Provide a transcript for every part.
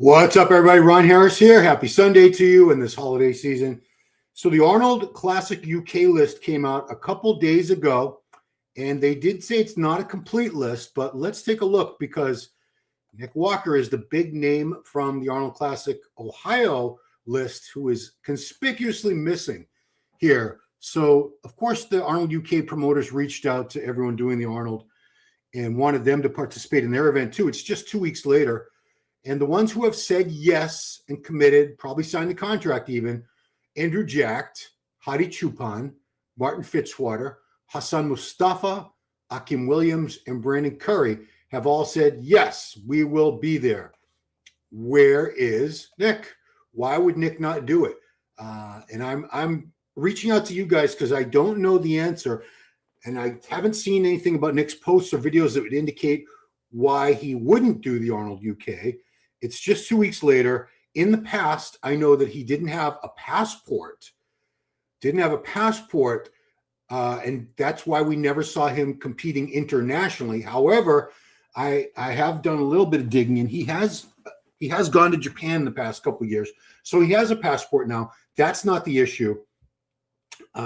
What's up, everybody? Ron Harris here. Happy Sunday to you in this holiday season. So the Arnold Classic UK list came out a couple days ago, and they did say it's not a complete list, but let's take a look because Nick Walker is the big name from the Arnold Classic Ohio list who is conspicuously missing here. So, of course, the Arnold UK promoters reached out to everyone doing the Arnold and wanted them to participate in their event too. It's just 2 weeks later. And the ones who have said yes and committed, probably signed the contract even, Andrew Jacked, Hadi Chupan, Martin Fitzwater, Hassan Mustafa, Akim Williams, and Brandon Curry have all said, yes, we will be there. Where is Nick? Why would Nick not do it? And I'm reaching out to you guys because I don't know the answer. And I haven't seen anything about Nick's posts or videos that would indicate why he wouldn't do the Arnold UK. It's just 2 weeks later. In the past, I know that he didn't have a passport. And that's why we never saw him competing internationally. However, I have done a little bit of digging, and he has gone to Japan in the past couple of years. So he has a passport now. That's not the issue.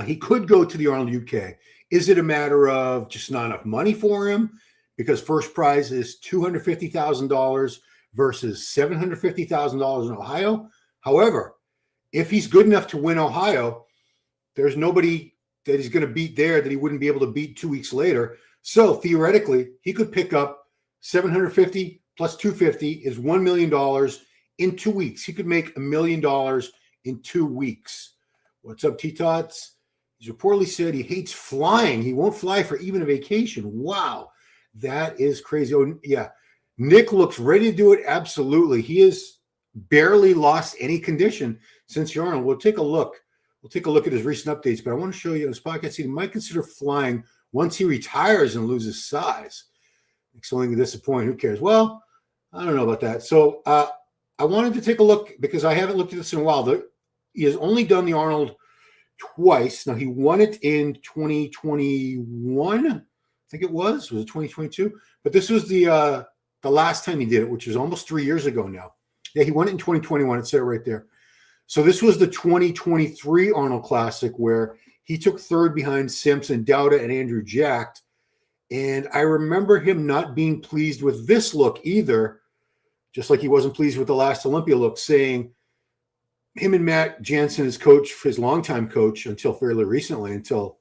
He could go to the Arnold UK. Is it a matter of just not enough money for him? Because first prize is $250,000 versus $750,000 in Ohio. However, if he's good enough to win Ohio, there's nobody that he's going to beat there that he wouldn't be able to beat 2 weeks later. So theoretically, he could pick up 750 plus 250 is $1 million in 2 weeks. He could make $1 million in 2 weeks. What's up, T-Tots? He's reportedly said he hates flying. He won't fly for even a vacation. Wow, that is crazy. Oh, yeah. Nick looks ready to do it. Absolutely. He has barely lost any condition since Arnold. We'll take a look. We'll take a look at his recent updates, but I want to show you in this podcast, he might consider flying once he retires and loses size. It's only disappointing. Who cares? Well, I don't know about that. So I wanted to take a look because I haven't looked at this in a while. He has only done the Arnold twice. Now, he won it in 2021. I think it was it 2022? But this was the last time he did it, which is almost 3 years ago now. Yeah, he won it in 2021. It said it right there. So this was the 2023 Arnold Classic where he took third behind Simpson, Dowda, and Andrew Jacked. And I remember him not being pleased with this look either, just like he wasn't pleased with the last Olympia look, saying him and Matt Jansen, his coach, his longtime coach until fairly recently, until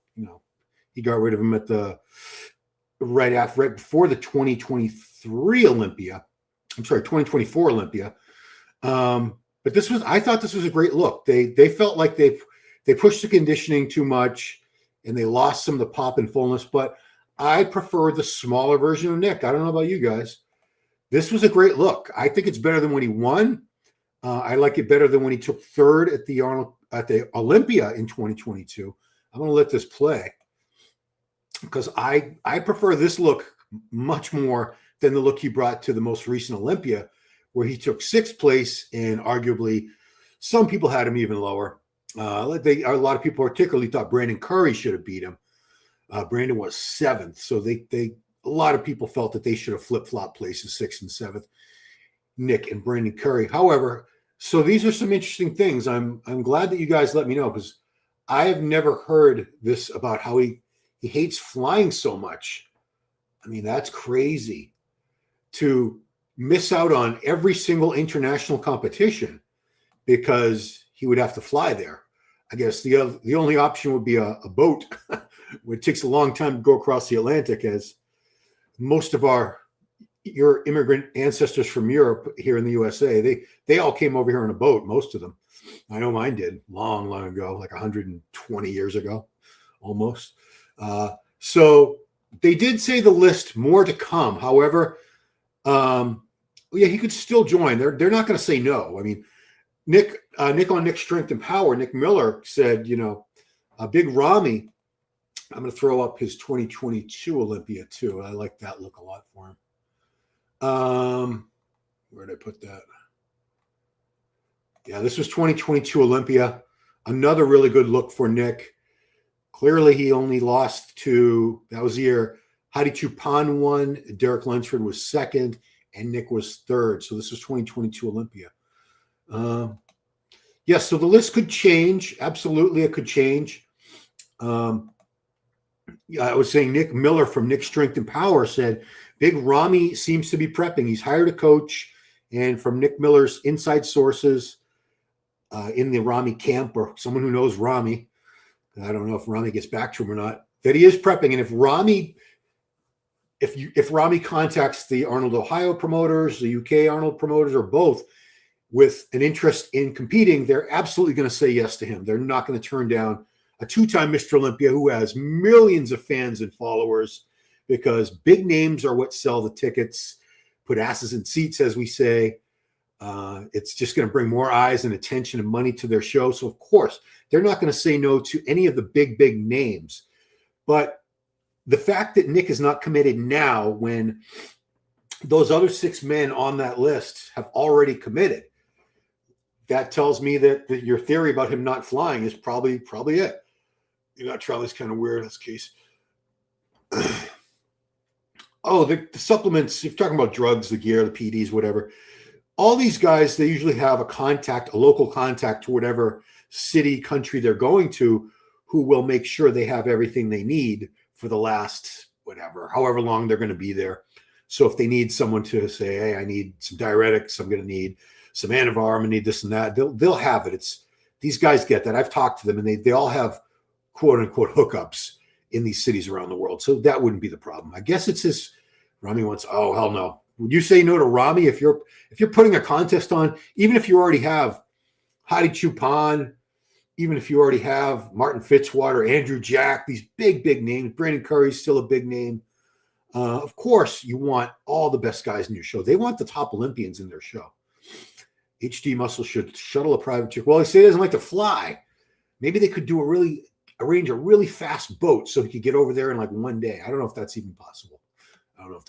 he got rid of him at the right before the 2023 Olympia. I'm sorry, 2024 Olympia. But I thought this was a great look. They felt like they pushed the conditioning too much and they lost some of the pop and fullness, but I prefer the smaller version of Nick. I don't know about you guys. This was a great look. I think it's better than when he won. I like it better than when he took third at the Olympia in 2022. I'm going to let this play because I prefer this look much more than the look he brought to the most recent Olympia, where he took sixth place and arguably some people had him even lower. A lot of people particularly thought Brandon Curry should have beat him. Brandon was seventh, so a lot of people felt that they should have flip-flopped places, sixth and seventh, Nick and Brandon Curry. However, so these are some interesting things. I'm glad that you guys let me know because I have never heard this about how he hates flying so much. I mean, that's crazy to miss out on every single international competition because he would have to fly there. I guess the only option would be a boat. It takes a long time to go across the Atlantic, as most of your immigrant ancestors from Europe here in the USA, they all came over here on a boat, most of them. I know mine did long ago, like 120 years ago, almost. So they did say the list more to come. However, he could still join. They're not going to say no. I mean, Nick on Nick Strength and Power, Nick Miller said, a big Ramy. I'm going to throw up his 2022 Olympia too. I like that look a lot for him. Where did I put that? Yeah, this was 2022 Olympia. Another really good look for Nick. Clearly, he only lost that was the year Hadi Chupan won. Derek Lunsford was second. and Nick was third. So this was 2022 Olympia. Yes, so the list could change. Absolutely, it could change. I was saying Nick Miller from Nick Strength and Power said, Big Ramy seems to be prepping. He's hired a coach, and from Nick Miller's inside sources in the Ramy camp, or someone who knows Ramy, I don't know if Ramy gets back to him or not, that he is prepping. And if Ramy contacts the Arnold Ohio promoters, the UK Arnold promoters, or both with an interest in competing, they're absolutely going to say yes to him. They're not going to turn down a two-time Mr. Olympia who has millions of fans and followers, because big names are what sell the tickets, put asses in seats, as we say. It's just going to bring more eyes and attention and money to their show. So, of course, they're not going to say no to any of the big names. But the fact that Nick is not committed now, when those other 6 men on that list have already committed, that tells me that your theory about him not flying is probably it. You know, Charlie's kind of weird in this case. Oh, the supplements, if you're talking about drugs, the gear, the PDs, whatever. All these guys, they usually have a local contact to whatever city, country they're going to, who will make sure they have everything they need for the last, however long they're going to be there. So if they need someone to say, hey, I need some diuretics, I'm going to need some Anavar, I'm going to need this and that, they'll have it. These guys get that. I've talked to them, and they all have quote unquote hookups in these cities around the world. So that wouldn't be the problem. I guess it's his Ramy wants, oh, hell no. Would you say no to Ramy if you're putting a contest on, even if you already have Hadi Chupan, even if you already have Martin Fitzwater, Andrew Jack, these big names, Brandon Curry's still a big name. Of course, you want all the best guys in your show. They want the top Olympians in their show. HD Muscle should shuttle a private jet. Well, he said he doesn't like to fly. Maybe they could arrange a really fast boat so he could get over there in like one day. I don't know if that's even possible. Arnold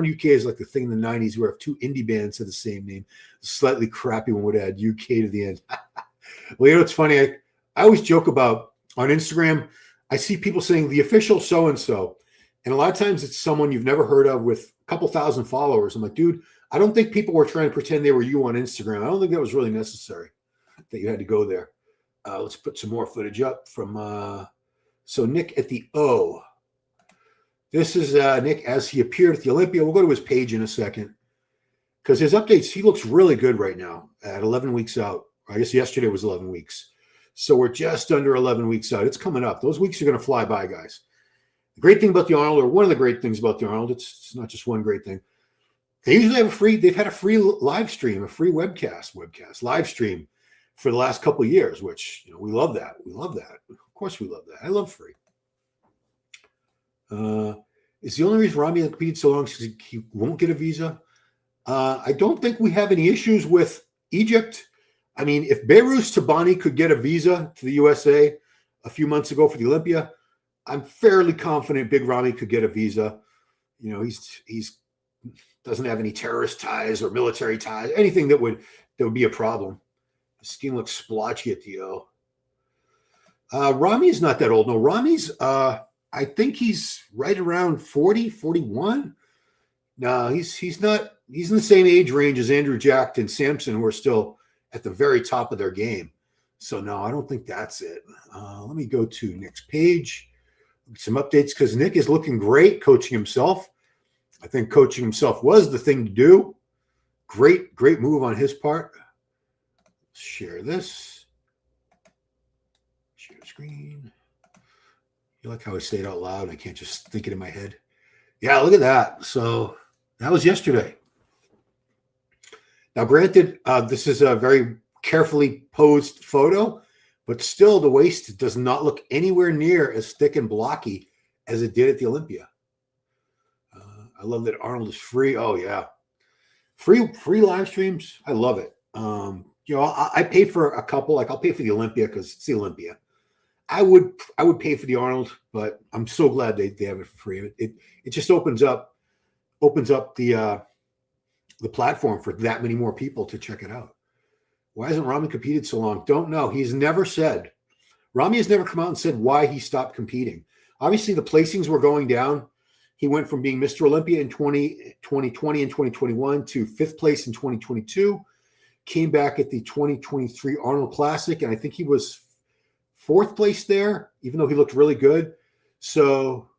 UK is like the thing in the 90s where if 2 indie bands had the same name, the slightly crappy one would add UK to the end. Well, you know, it's funny. I always joke about on Instagram, I see people saying the official so-and-so. And a lot of times it's someone you've never heard of with a couple thousand followers. I'm like, dude, I don't think people were trying to pretend they were you on Instagram. I don't think that was really necessary, that you had to go there. Let's put some more footage up from so Nick at the O. This is Nick as he appeared at the Olympia. We'll go to his page in a second, because his updates, he looks really good right now at 11 weeks out. I guess yesterday was 11 weeks. So we're just under 11 weeks out. It's coming up. Those weeks are going to fly by, guys. The great thing about the Arnold, or one of the great things about the Arnold, it's not just one great thing. They usually have they've had a free live stream, a free webcast live stream for the last couple of years, which, you know, we love that. We love that. Of course we love that. I love free. Is the only reason Ramy competed so long because he won't get a visa? I don't think we have any issues with Egypt. I mean, if Beirut Tabani could get a visa to the USA a few months ago for the Olympia, I'm fairly confident Big Ramy could get a visa. You know, he's doesn't have any terrorist ties or military ties, anything that would be a problem. The skin looks splotchy at the O. Ramy's not that old. No, Ramy's I think he's right around 40, 41. No, he's not. He's in the same age range as Andrew Jack and Sampson, who are still at the very top of their game. So no, I don't think that's it. Let me go to Nick's page. Some updates, because Nick is looking great coaching himself. I think coaching himself was the thing to do. Great move on his part. Share this. Share screen. You like how I say it out loud? I can't just think it in my head. Yeah, look at that. So that was yesterday. Now, granted, this is a very carefully posed photo, but still the waist does not look anywhere near as thick and blocky as it did at the Olympia. I love that Arnold is free. Oh, yeah. Free live streams. I love it. You know, I pay for a couple. Like, I'll pay for the Olympia because it's the Olympia. I would pay for the Arnold, but I'm so glad they have it for free. It just opens up the platform for that many more people to check it out. Why hasn't Ramy competed so long? Don't know. He's never said. Ramy has never come out and said why he stopped competing. Obviously, the placings were going down. He went from being Mr. Olympia in 2020 and 2021 to 5th place in 2022. Came back at the 2023 Arnold Classic, and I think he was 4th place there, even though he looked really good. So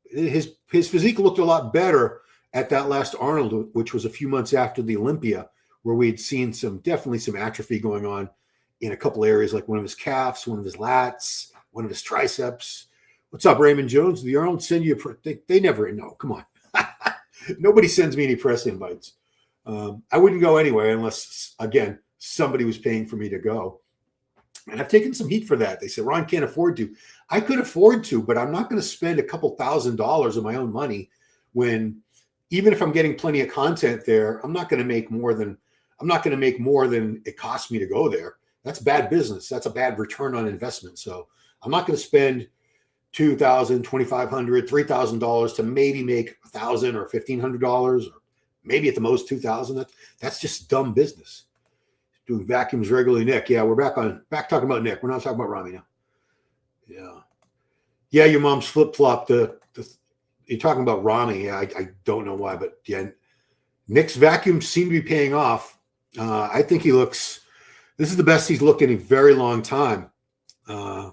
his physique looked a lot better at that last Arnold, which was a few months after the Olympia, where we had seen definitely some atrophy going on in a couple areas, like one of his calves, one of his lats, one of his triceps. What's up, Raymond Jones? The Arnold send you they never know. Come on. Nobody sends me any press invites. I wouldn't go anyway unless, again, somebody was paying for me to go. And I've taken some heat for that. They said, Ron can't afford to. I could afford to, but I'm not going to spend a couple $1,000s of my own money when, even if I'm getting plenty of content there, I'm not going to make more than it costs me to go there. That's bad business. That's a bad return on investment. So I'm not going to spend $2,000, $2,500, $3,000 to maybe make $1,000 or $1,500, or maybe at the most $2,000. That's just dumb business. Doing vacuums regularly, Nick. Yeah, we're back talking about Nick. We're not talking about Ramy now. Yeah. Your mom's flip flop. You're talking about Ramy. Yeah, I don't know why, but yeah, Nick's vacuums seem to be paying off. I think this is the best he's looked in a very long time. I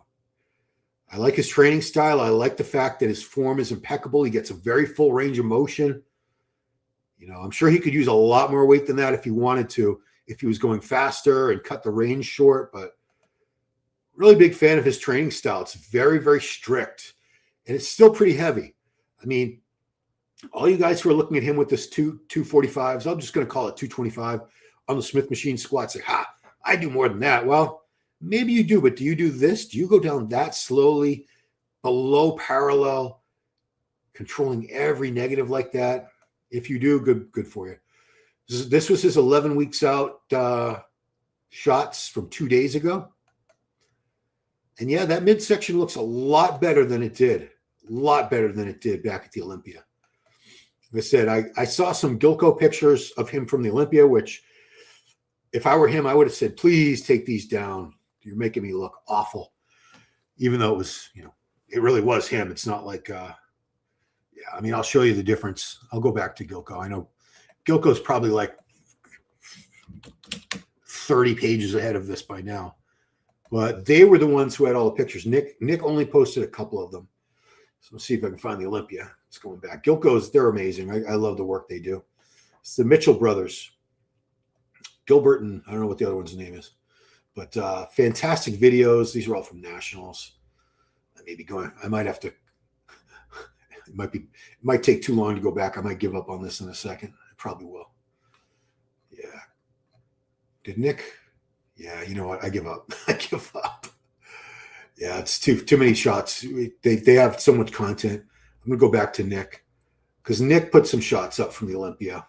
like his training style. I like the fact that his form is impeccable. He gets a very full range of motion. I'm sure he could use a lot more weight than that if he wanted to, if he was going faster and cut the range short. But really big fan of his training style. It's very, very strict, and it's still pretty heavy. I mean, all you guys who are looking at him with this 245s, I'm just going to call it 225 on the Smith machine squat, say, I do more than that. Well, maybe you do, but do you do this? Do you go down that slowly, below parallel, controlling every negative like that? If you do, good for you. This was his 11 weeks out shots from 2 days ago. And yeah, that midsection looks a lot better than it did. A lot better than it did back at the Olympia. Like I said, I saw some Gilco pictures of him from the Olympia, which if I were him, I would have said, please take these down. You're making me look awful. Even though it was, it really was him. It's not like, I'll show you the difference. I'll go back to Gilco. I know Gilco's probably like 30 pages ahead of this by now. But they were the ones who had all the pictures. Nick only posted a couple of them. So let's see if I can find the Olympia. It's going back. Gilco's, they're amazing. I love the work they do. It's the Mitchell brothers. Gilbert and I don't know what the other one's name is. But fantastic videos. These are all from Nationals. I might have to, it might take too long to go back. I might give up on this in a second. I probably will. Yeah. Did Nick? Yeah, you know what? I give up. I give up. Yeah, it's too many shots. They have so much content. I'm going to go back to Nick because Nick put some shots up from the Olympia.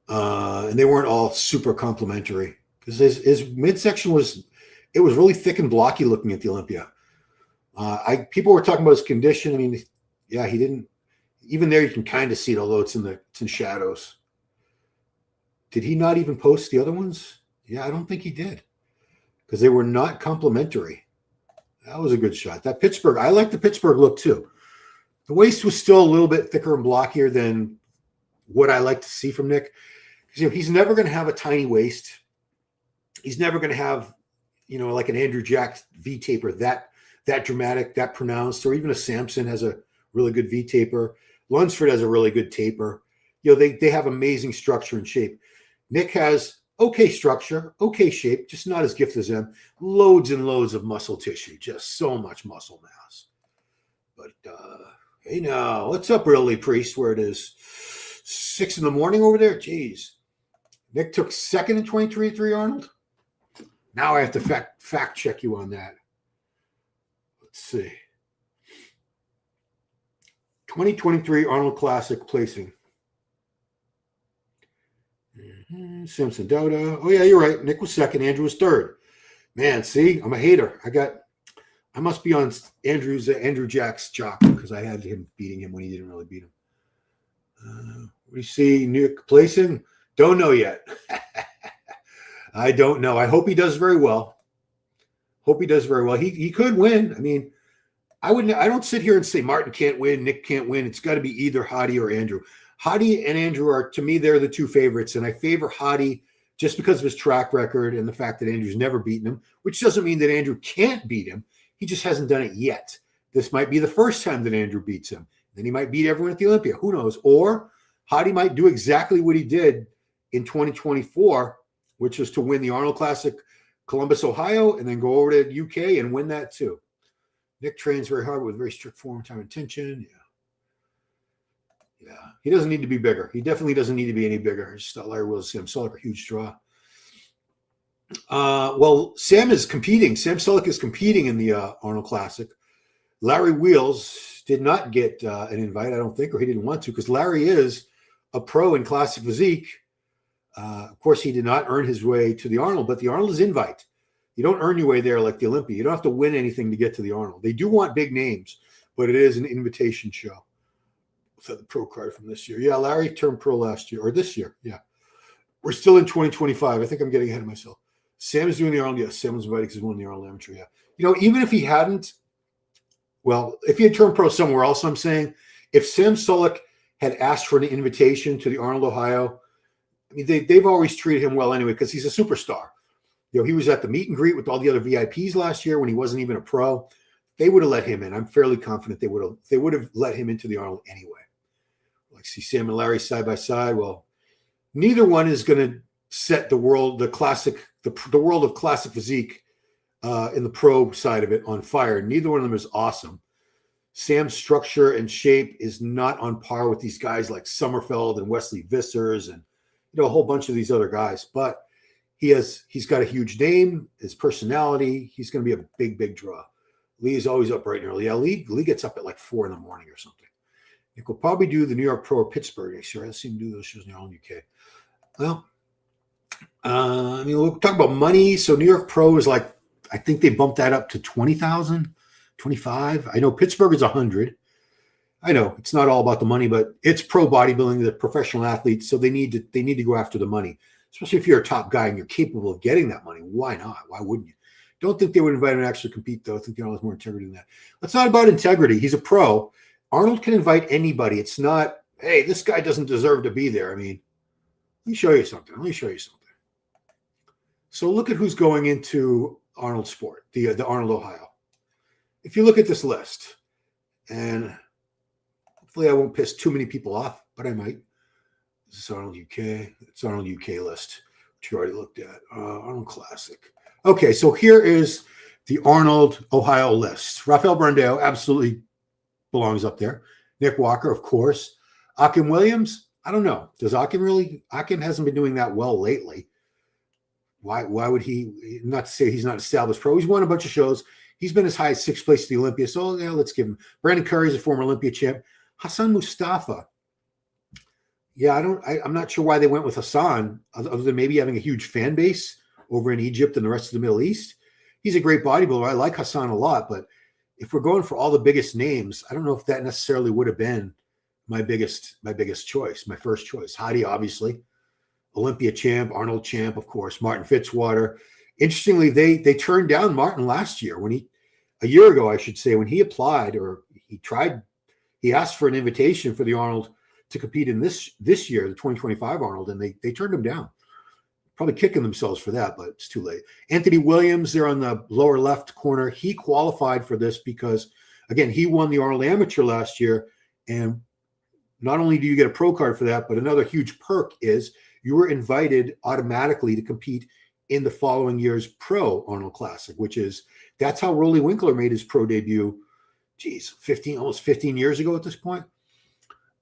And they weren't all super complimentary because his midsection was really thick and blocky looking at the Olympia. People were talking about his condition. I mean, yeah, he didn't. Even there, you can kind of see it, although it's in shadows. Did he not even post the other ones? Yeah, I don't think he did because they were not complimentary. That was a good shot. That Pittsburgh, I like the Pittsburgh look too. The waist was still a little bit thicker and blockier than what I like to see from Nick. Because he's never going to have a tiny waist. He's never going to have, like an Andrew Jack V taper that dramatic, that pronounced, or even a Samson has a really good V taper. Lunsford has a really good taper. They have amazing structure and shape. Nick has okay structure, okay shape, just not as gifted as him. Loads and loads of muscle tissue, just so much muscle mass. But hey now, what's up, Riley Priest? Where it is 6 a.m. over there? Jeez. Nick took second in 2023, Arnold. Now I have to fact check you on that. Let's see. 2023 Arnold Classic placing. Simpson Dauda. Oh, yeah, you're right. Nick was second. Andrew was third. Man, see, I'm a hater. I must be on Andrew Jack's jock because I had him beating him when he didn't really beat him. What do you see Nick placing? Don't know yet. I don't know. I hope he does very well. He could win. I mean, I don't sit here and say Martin can't win, Nick can't win. It's got to be either Hadi or Andrew. Hadi and Andrew are, to me, they're the two favorites, and I favor Hadi just because of his track record and the fact that Andrew's never beaten him, which doesn't mean that Andrew can't beat him. He just hasn't done it yet. This might be the first time that Andrew beats him. Then he might beat everyone at the Olympia. Who knows? Or Hadi might do exactly what he did in 2024, which was to win the Arnold Classic Columbus, Ohio, and then go over to UK and win that too. Nick trains very hard with very strict form, time, and attention. Yeah. He doesn't need to be bigger. He definitely doesn't need to be any bigger. It's just Larry Wheels, Sam Sulek, a huge draw. Well, Sam is competing. Sam Sulek is competing in the Arnold Classic. Larry Wheels did not get an invite, I don't think, or he didn't want to, because Larry is a pro in classic physique. Of course, he did not earn his way to the Arnold, but the Arnold is invite. You don't earn your way there like the Olympia. You don't have to win anything to get to the Arnold. They do want big names, but it is an invitation show. So the pro card from this year. Yeah, Larry turned pro last year, or this year. Yeah. We're still in 2025. I think I'm getting ahead of myself. Sam is doing the Arnold. Yes, Sam was invited because he's won the Arnold Amateur. Yeah. You know, even if he hadn't, well, if he had turned pro somewhere else, I'm saying, if Sam Sulek had asked for an invitation to the Arnold, Ohio, I mean, they've always treated him well anyway because he's a superstar. You know, he was at the meet and greet with all the other VIPs last year when he wasn't even a pro. They would have let him in. I'm fairly confident they would have let him into the Arnold anyway. Like, see Sam and Larry side by side. Well, neither one is going to set the world, the world of classic physique in the pro side of it on fire. Neither one of them is awesome. Sam's structure and shape is not on par with these guys like Sommerfeld and Wesley Vissers and, you know, a whole bunch of these other guys. But he's got a huge name, his personality. He's going to be a big, big draw. Lee is always up bright and early. Yeah, Lee gets up at like 4 a.m. or something. Nick will probably do the New York Pro or Pittsburgh next year. I've seen him do those shows in the UK. Well, I mean, we'll talk about money. So New York Pro is like, I think they bumped that up to 20,000, 25. I know Pittsburgh is 100. I know it's not all about the money, but it's pro bodybuilding, the professional athletes, so they need to go after the money. Especially if you're a top guy and you're capable of getting that money. Why not? Why wouldn't you? Don't think they would invite him to actually compete, though. I think Arnold has more integrity than that. It's not about integrity. He's a pro. Arnold can invite anybody. It's not, hey, this guy doesn't deserve to be there. I mean, let me show you something. So look at who's going into Arnold Sport, the Arnold, Ohio. If you look at this list, and hopefully I won't piss too many people off, but I might. This is Arnold UK. It's Arnold UK list, which you already looked at. Arnold Classic. Okay, so here is the Arnold Ohio list. Rafael Brandao absolutely belongs up there. Nick Walker, of course. Akim Williams, I don't know. Does Akim really? Akim hasn't been doing that well lately. Why would he? Not to say he's not established pro. He's won a bunch of shows. He's been as high as 6th place at the Olympia. So yeah, let's give him. Brandon Curry is a former Olympia champ. Hassan Mustafa. Yeah, I'm not sure why they went with Hassan, other than maybe having a huge fan base over in Egypt and the rest of the Middle East. He's a great bodybuilder. I like Hassan a lot, but if we're going for all the biggest names, I don't know if that necessarily would have been my biggest choice, my first choice. Hadi, obviously, Olympia champ, Arnold champ, of course, Martin Fitzwater. Interestingly, they turned down Martin last year a year ago, I should say, when he applied or he asked for an invitation for the Arnold to compete in this year, the 2025 Arnold, and they turned him down. Probably kicking themselves for that, but it's too late. Anthony Williams, there on the lower left corner, he qualified for this because, again, he won the Arnold Amateur last year, and not only do you get a pro card for that, but another huge perk is you were invited automatically to compete in the following year's Pro Arnold Classic, that's how Rolly Winkler made his pro debut, almost 15 years ago at this point.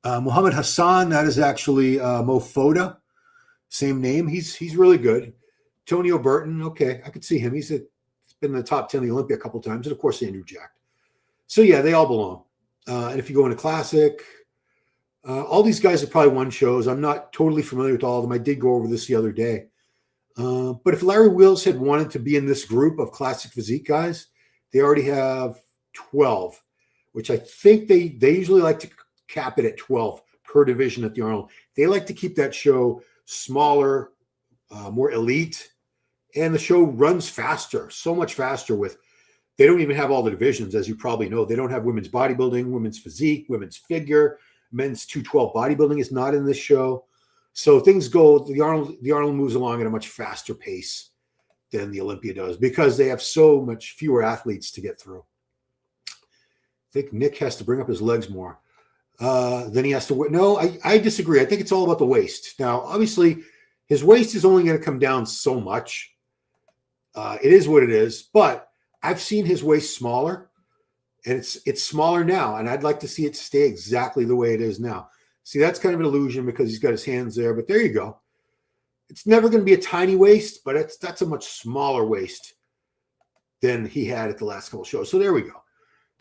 Muhammad Hassan, that is actually Mo Foda. Same name. He's really good. Tony O'Burton, okay, I could see him. He's been in the top 10 of the Olympia a couple times. And, of course, Andrew Jack. So, yeah, they all belong. And if you go into Classic, all these guys have probably won shows. I'm not totally familiar with all of them. I did go over this the other day. But if Larry Wheels had wanted to be in this group of Classic Physique guys, they already have 12, which I think they usually like to cap it at 12 per division at the Arnold. They like to keep that show smaller, more elite, and the show runs faster, so much faster with They don't even have all the divisions, as you probably know. They don't have women's bodybuilding, women's physique, women's figure, men's 212 bodybuilding is not in this show. So things go, the Arnold moves along at a much faster pace than the Olympia does because they have so much fewer athletes to get through. I think Nick has to bring up his legs more. Then he has to, no, I disagree. I think it's all about the waist. Now, obviously, his waist is only going to come down so much. It is what it is, but I've seen his waist smaller, and it's smaller now, and I'd like to see it stay exactly the way it is now. See, that's kind of an illusion because he's got his hands there, but there you go. It's never going to be a tiny waist, but that's a much smaller waist than he had at the last couple shows. So there we go.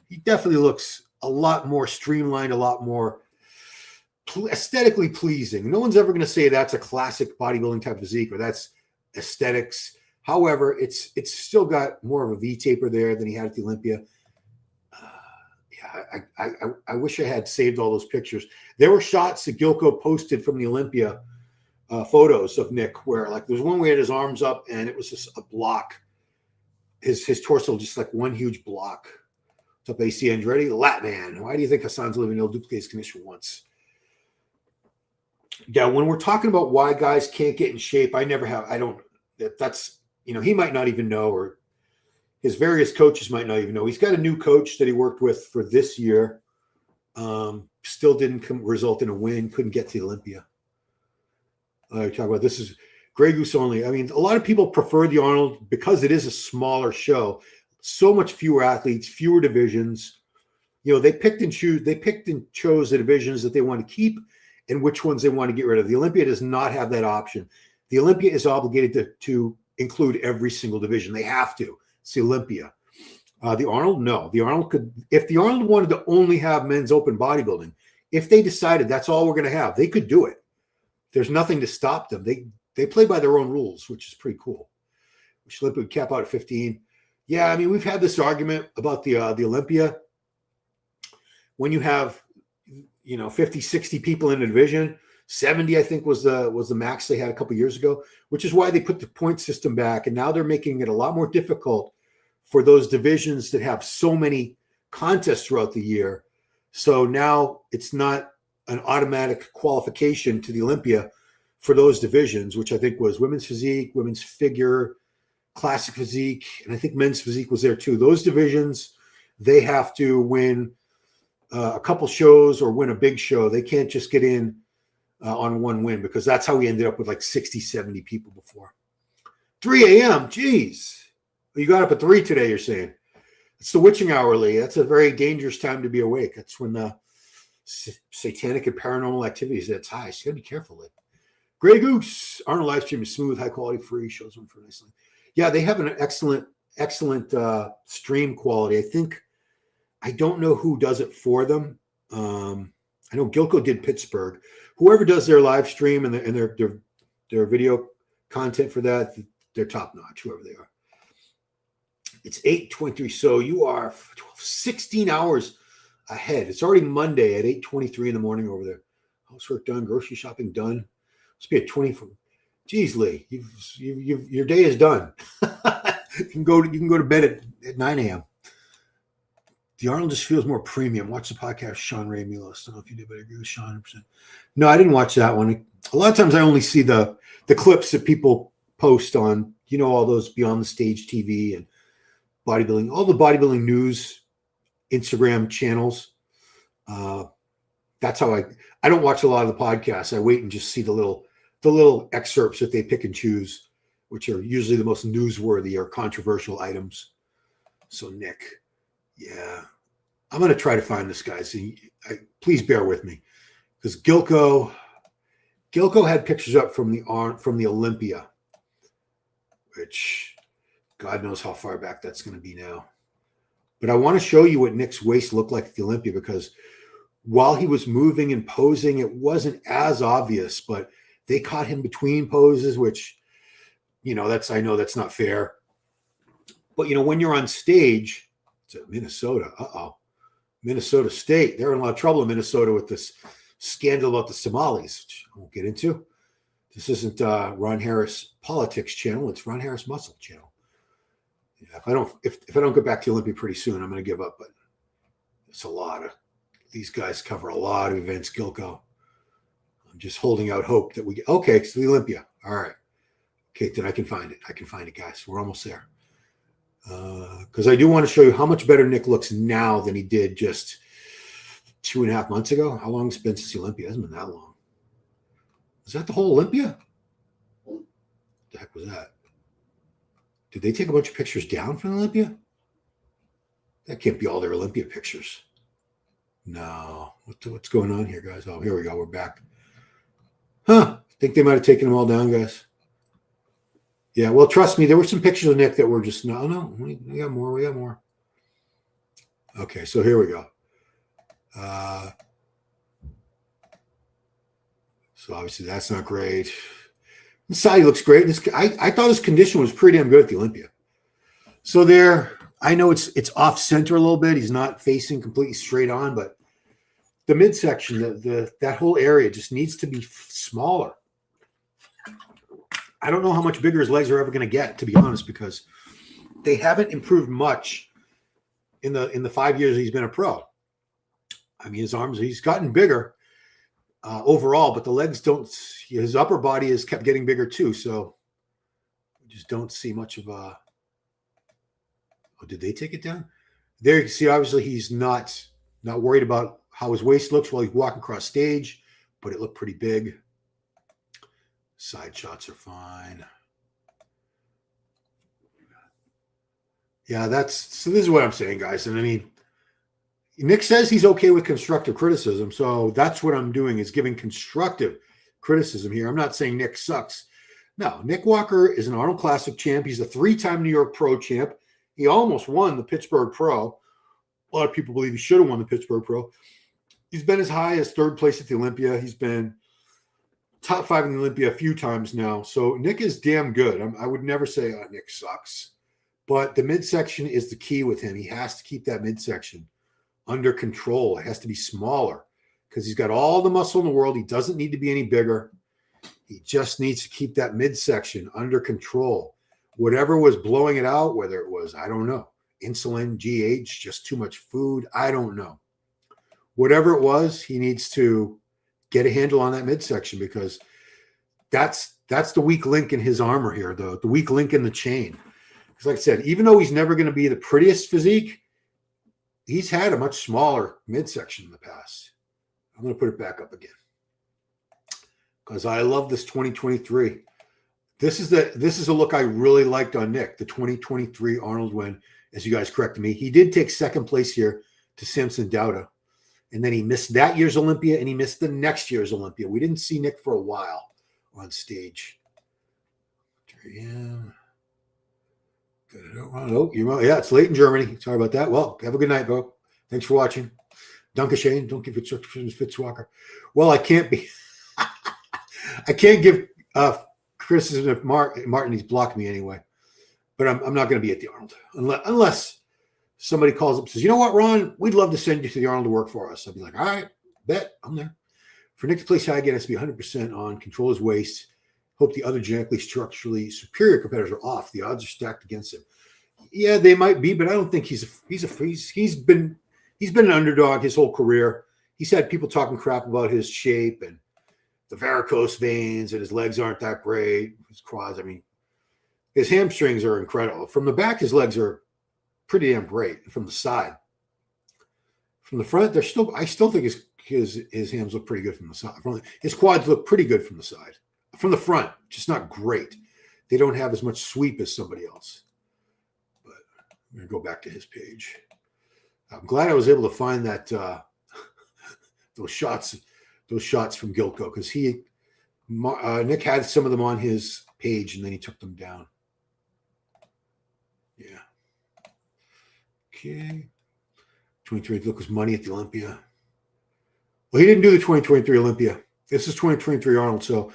He definitely looks a lot more streamlined, a lot more aesthetically pleasing. No one's ever going to say that's a classic bodybuilding type physique or that's aesthetics. However, it's still got more of a V taper there than he had at the Olympia. I wish I had saved all those pictures. There were shots that Gilko posted from the Olympia photos of Nick where like there's one where he had his arms up and it was just a block. His torso just like one huge block. What's up, ACN? Ready? The Lat Man. Why do you think Hassan's living ill duplicates condition once? Yeah, when we're talking about why guys can't get in shape, I don't. That's, you know, he might not even know, or his various coaches might not even know. He's got a new coach that he worked with for this year. Still didn't result in a win. Couldn't get to the Olympia. Talk about this is Grey Goose only. I mean, a lot of people prefer the Arnold because it is a smaller show. So much fewer athletes, fewer divisions. You know, they picked and chose the divisions that they want to keep and which ones they want to get rid of. The Olympia does not have that option. The Olympia is obligated to include every single division. They have to. It's the Olympia. The Arnold, no. The Arnold could, if the Arnold wanted to only have men's open bodybuilding, if they decided that's all we're going to have, they could do it. There's nothing to stop them. They play by their own rules, which is pretty cool. Which Olympia would cap out at 15. Yeah, I mean, we've had this argument about the Olympia. When you have, you know, 50, 60 people in a division, 70, I think, was the max they had a couple years ago, which is why they put the point system back. And now they're making it a lot more difficult for those divisions that have so many contests throughout the year. So now it's not an automatic qualification to the Olympia for those divisions, which I think was women's physique, women's figure, classic physique, and I think men's physique was there too. Those divisions, they have to win a couple shows or win a big show. They can't just get in on one win because that's how we ended up with like 60, 70 people before. 3 a.m. Jeez. You got up at 3 today, you're saying. It's the witching hour, Lee. That's a very dangerous time to be awake. That's when the satanic and paranormal activities at its highest. You got to be careful, Lee. Grey Goose. Arnold live stream is smooth, high quality, free. Shows them for nicely. Yeah, they have an excellent stream quality. I don't know who does it for them. I know Gilko did Pittsburgh. Whoever does their live stream and their video content for that, they're top notch. Whoever they are. It's 8:23, so you are 16 hours ahead. It's already Monday at 8:23 in the morning over there. Housework done, grocery shopping done. Must be at 24. Geez, Lee, your day is done. you can go to bed at 9 a.m. The Arnold just feels more premium. Watch the podcast, Sean Ramy. I don't know if you did, but I agree with Sean 100%. No, I didn't watch that one. A lot of times I only see the clips that people post on, you know, all those Beyond the Stage TV and bodybuilding, all the bodybuilding news, Instagram channels. That's how I don't watch a lot of the podcasts. I wait and just see the little excerpts that they pick and choose, which are usually the most newsworthy or controversial items. So Nick, yeah, I'm going to try to find this guy. So please bear with me because Gilko had pictures up from the Olympia, which God knows how far back that's going to be now. But I want to show you what Nick's waist looked like at the Olympia because while he was moving and posing, it wasn't as obvious, but they caught him between poses, which, you know, I know that's not fair. But, you know, when you're on stage, it's at Minnesota. Minnesota State. They're in a lot of trouble in Minnesota with this scandal about the Somalis, which I won't get into. This isn't Ron Harris Politics channel. It's Ron Harris Muscle channel. Yeah, if I don't get back to Olympia pretty soon, I'm going to give up. But it's a lot of these guys cover a lot of events. Gilco. I'm just holding out hope that we get. Okay, it's the Olympia. All right. Okay, then I can find it. I can find it, guys. We're almost there. Because I do want to show you how much better Nick looks now than he did just 2.5 months ago. How long has it been since the Olympia? It hasn't been that long. Is that the whole Olympia? What the heck was that? Did they take a bunch of pictures down from the Olympia? That can't be all their Olympia pictures. No. What's going on here, guys? Oh, here we go. We're back. Huh. I think they might have taken them all down, guys. Yeah, well, trust me, there were some pictures of Nick that were just, no, we got more, we got more. Okay, so here we go. So obviously that's not great. The side looks great. I thought his condition was pretty damn good at the Olympia. So there, I know it's off center a little bit. He's not facing completely straight on, but the midsection, that whole area just needs to be smaller. I don't know how much bigger his legs are ever going to get, to be honest, because they haven't improved much in the 5 years he's been a pro. I mean, his arms, he's gotten bigger overall, but the legs don't. His upper body has kept getting bigger too, so we just don't see much of a. Oh, did they take it down? There you can see, obviously, he's not worried about how his waist looks while he's walking across stage, but it looked pretty big. Side shots are fine. Yeah, so this is what I'm saying, guys. And I mean, Nick says he's okay with constructive criticism. So that's what I'm doing, is giving constructive criticism here. I'm not saying Nick sucks. No, Nick Walker is an Arnold Classic champ. He's a 3-time New York Pro champ. He almost won the Pittsburgh Pro. A lot of people believe he should have won the Pittsburgh Pro. He's been as high as 3rd place at the Olympia. He's been top 5 in the Olympia a few times now. So Nick is damn good. I would never say, oh, Nick sucks. But the midsection is the key with him. He has to keep that midsection under control. It has to be smaller because he's got all the muscle in the world. He doesn't need to be any bigger. He just needs to keep that midsection under control. Whatever was blowing it out, whether it was, I don't know, insulin, GH, just too much food, I don't know. Whatever it was, he needs to get a handle on that midsection, because that's the weak link in his armor here, the weak link in the chain. Because like I said, even though he's never going to be the prettiest physique, he's had a much smaller midsection in the past. I'm going to put it back up again because I love this 2023. This is a look I really liked on Nick, the 2023 Arnold win, as you guys corrected me. He did take 2nd place here to Samson Dauda. And then he missed that year's Olympia, and he missed the next year's Olympia. We didn't see Nick for a while on stage. Yeah. Oh, yeah, it's late in Germany. Sorry about that. Well, have a good night, bro. Thanks for watching. Dankeschön. Don't give Fitzwalker. Well, I can't be. I can't give criticism if Martin. He's blocked me anyway. But I'm not going to be at the Arnold unless somebody calls up and says, you know what, Ron, we'd love to send you to the Arnold to work for us. I'll be like, all right, bet, I'm there. For Nick to place high again, has to be 100% on, control his waist. Hope the other genetically, structurally superior competitors are off. The odds are stacked against him. Yeah, they might be, but I don't think he's been an underdog his whole career. He's had people talking crap about his shape and the varicose veins, and his legs aren't that great. His quads, I mean, his hamstrings are incredible. From the back, his legs are pretty damn great. From the side, from the front, I still think his hams look pretty good from the side. His quads look pretty good from the side. From the front, just not great. They don't have as much sweep as somebody else. But I'm going to go back to his page. I'm glad I was able to find that those shots from Gilco, because Nick had some of them on his page and then he took them down. Yeah. Okay. 2023 look was money at the Olympia. Well, he didn't do the 2023 Olympia. This is 2023 Arnold. So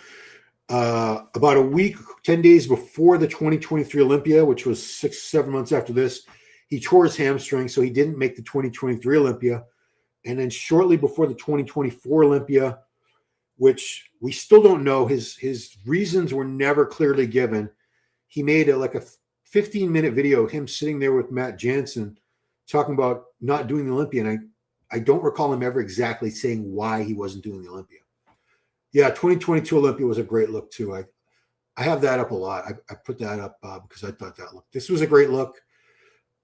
about a week, 10 days before the 2023 Olympia, which was 6-7 months after this, he tore his hamstring, so he didn't make the 2023 Olympia. And then shortly before the 2024 Olympia, which we still don't know, his reasons were never clearly given. He made a 15-minute video of him sitting there with Matt Jansen talking about not doing the Olympia. And I don't recall him ever exactly saying why he wasn't doing the Olympia. Yeah, 2022 Olympia was a great look too. I have that up a lot. I put that up because I thought that look. This was a great look.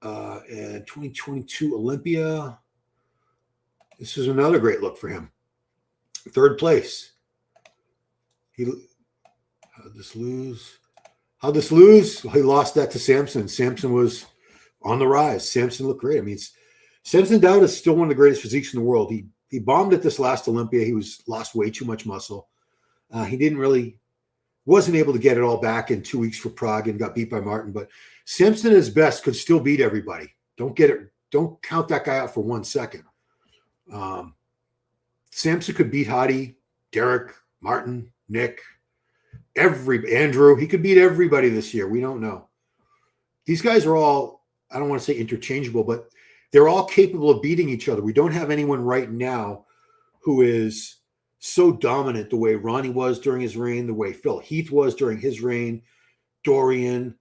And 2022 Olympia. This is another great look for him. 3rd place. How'd this lose? Well, he lost that to Samson. Samson was on the rise. Samson looked great. I mean, Samson Dowd is still one of the greatest physiques in the world. He bombed at this last Olympia. He lost way too much muscle. He wasn't able to get it all back in 2 weeks for Prague and got beat by Martin. But Samson at his best could still beat everybody. Don't count that guy out for 1 second. Samson could beat Hadi, Derek, Martin, Nick, Andrew. He could beat everybody this year. We don't know. These guys are all, I don't want to say interchangeable, but they're all capable of beating each other. We don't have anyone right now who is so dominant the way Ronnie was during his reign, the way Phil Heath was during his reign, Dorian.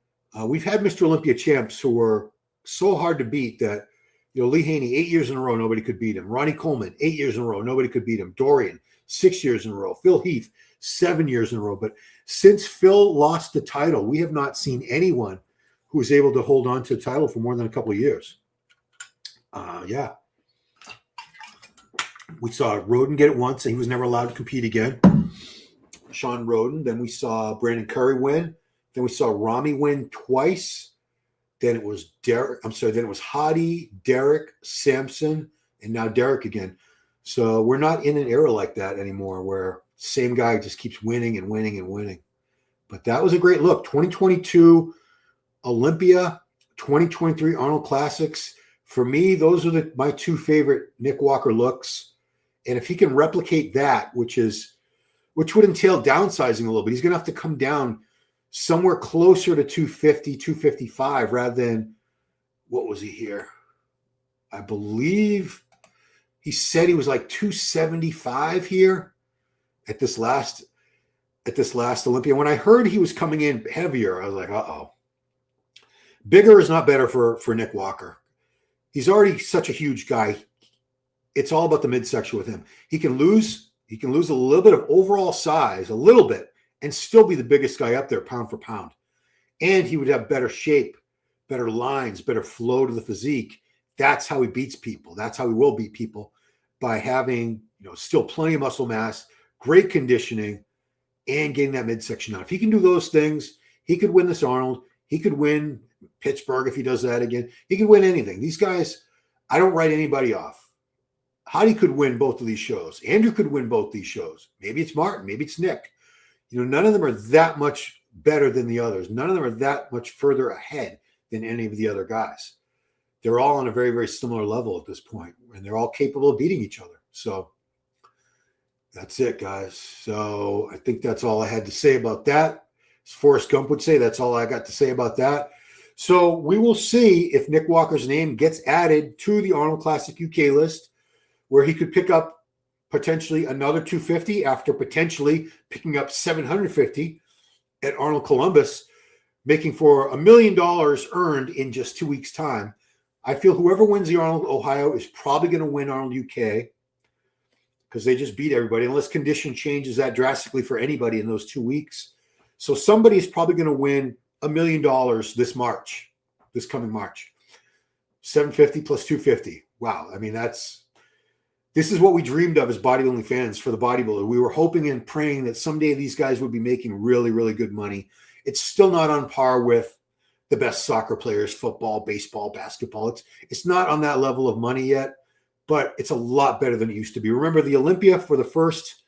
We've had Mr. Olympia champs who were so hard to beat that, Lee Haney, 8 years in a row, nobody could beat him. Ronnie Coleman, 8 years in a row, nobody could beat him. Dorian, 6 years in a row. Phil Heath, 7 years in a row. But since Phil lost the title, we have not seen anyone who was able to hold on to the title for more than a couple of years. Yeah. We saw Roden get it once, and he was never allowed to compete again. Sean Roden. Then we saw Brandon Curry win. Then we saw Ramy win twice. Then it was then it was Hadi, Derek, Samson, and now Derek again. So we're not in an era like that anymore where same guy just keeps winning and winning and winning. But that was a great look. 2022 Olympia, 2023 Arnold Classics. For me, those are my 2 favorite Nick Walker looks. And if he can replicate that, which would entail downsizing a little bit, he's going to have to come down somewhere closer to 250, 255 rather than, what was he here? I believe he said he was like 275 here at this last Olympia. When I heard he was coming in heavier, I was like, uh-oh. Bigger is not better for Nick Walker. He's already such a huge guy. It's all about the midsection with him. He can lose a little bit of overall size, a little bit, and still be the biggest guy up there pound for pound. And he would have better shape, better lines, better flow to the physique. That's how he beats people. That's how he will beat people, by having, still plenty of muscle mass, great conditioning, and getting that midsection out. If he can do those things, he could win this Arnold. He could win Pittsburgh if he does that again. He could win anything. These guys, I don't write anybody off. Hadi could win both of these shows. Andrew could win both these shows. Maybe it's Martin. Maybe it's Nick. None of them are that much better than the others. None of them are that much further ahead than any of the other guys. They're all on a very, very similar level at this point, and they're all capable of beating each other. So that's it, guys. So I think that's all I had to say about that. As Forrest Gump would say, that's all I got to say about that. So we will see if Nick Walker's name gets added to the Arnold Classic UK list, where he could pick up potentially another 250 after potentially picking up 750 at Arnold Columbus, making for $1 million earned in just 2 weeks' time. I feel whoever wins the Arnold Ohio is probably going to win Arnold UK, because they just beat everybody, unless condition changes that drastically for anybody in those 2 weeks. So somebody is probably going to win $1 million this coming March. 750 plus 250. Wow. I mean, this is what we dreamed of as bodybuilding fans for the bodybuilder. We were hoping and praying that someday these guys would be making really, really good money. It's still not on par with the best soccer players, football, baseball, basketball. It's not on that level of money yet, but it's a lot better than it used to be. Remember the Olympia for the first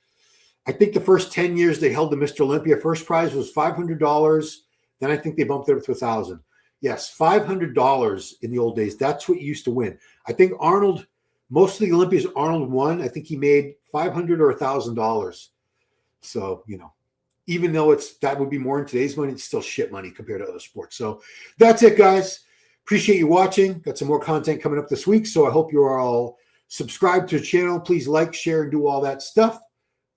10 years they held the Mr. Olympia. First prize was $500. Then I think they bumped it up to $1,000. Yes, $500 in the old days. That's what you used to win. I think Arnold, most of the Olympias Arnold won, I think he made $500 or $1,000. So, even though that would be more in today's money, it's still shit money compared to other sports. So that's it, guys. Appreciate you watching. Got some more content coming up this week. So I hope you are all subscribed to the channel. Please like, share, and do all that stuff.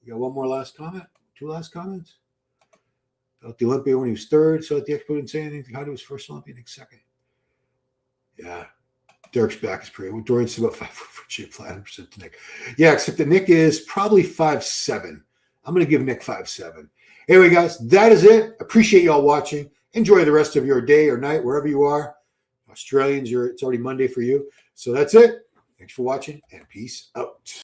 We got one more last comment. 2 last comments. At the Olympia when he was third. So at the Expo didn't say anything. Hadi was first Olympian, Nick second. Yeah. Derek's back is pretty. Dorian's about 5 foot for shape, flat 100% to Nick. Yeah, except that Nick is probably 5'7". I'm going to give Nick 5'7". Anyway, guys, that is it. Appreciate y'all watching. Enjoy the rest of your day or night, wherever you are. Australians, it's already Monday for you. So that's it. Thanks for watching, and peace out.